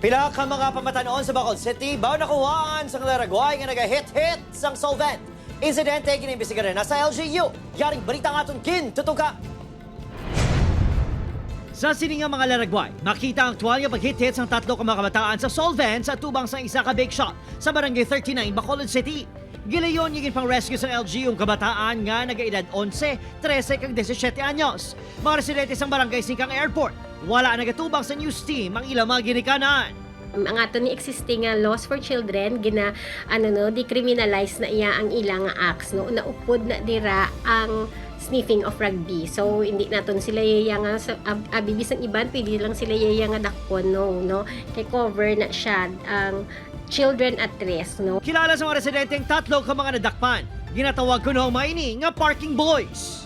Pila ka mga pamatanon sa Bacol City, baw nakuhaan sa Laragway nga naga-hit-hit sang solvent. Insidente kinimbestigahan na sa LGU. Yaring balita nga kin, tutuka. Sa siningang mga Laragway, makita ang tuwalya pag-hit-hit sang tatlo ka mga kabataan sa solvent sa tubang sang isa ka bake shop sa Barangay 39, Bacolod City. Gilayon yung pang rescue sa LGU ang kabataan nga nagaedad 11, 13 kag 17 anyos. Mga residente sang Barangay Singkang Airport, wala nagatubang sa news team ang ilang mga ginikanan. Ang ato ni existing laws for children decriminalize na iya ang ilang acts no naupod na dira ang sniffing of rugby. So hindi naton sila yaya sa abibis ang iban pwede lang sila yaya nga dakpon no kay cover na siya ang children at risk no. Kilala sa mga residenteng tatlo ka mga nadakpan. Ginatawag ko noong mga ini nga parking boys.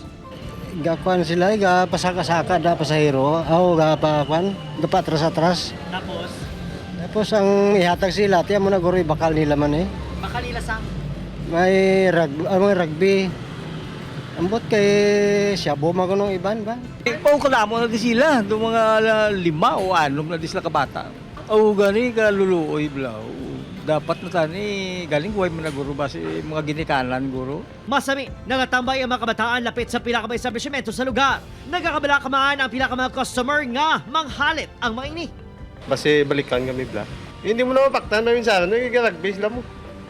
Gakuan sila, pasaka-saka da pasahero. Gapakuan, gapatras-atras. Tapos ang ihatag sila, tiyan mo na guro bakal nila man eh. Bakal nila sang? May mga rugby. Ambot kay Shabu magunong iban ba? Paukalamo na di sila, itong mga 5 o 6 na di sila kabata. O gani ka luluoy blaw. Dapat na tani, galing huwag mo na guro ba si mga ginikanan guro. Masami, nagatambay ang mga kabataan lapit sa pila ka mga establishmento sa lugar. Nagkakabala kamaan ang pila ka mga customer nga manghalit ang mga ini. Base balikan kami bla. Hindi mo na mapaktan namin sa nagigiragbi sila mo.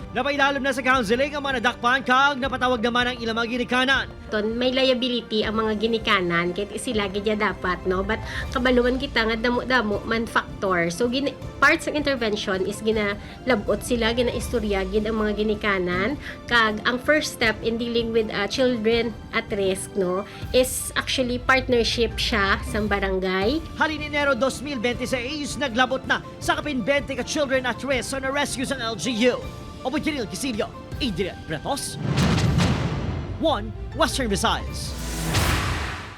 Napailalom na sa counseling ang mga nadakpan kag napatawag naman ang ilang mga ginikanan. May liability ang mga ginikanan kahit sila gidya dapat no but kabaluan kita nga damo-damo man factor. So parts ng intervention is ginalabot sila ginaistorya gid ang mga ginikanan kag ang first step in dealing with children at risk no is actually partnership siya sa barangay. Halin Enero 2026, naglabot na sa kapin 20 ka children at risk sa na-rescue sa LGU. Opo Kiril Kisilio, Adrian Bretos, 1 Western Visayas.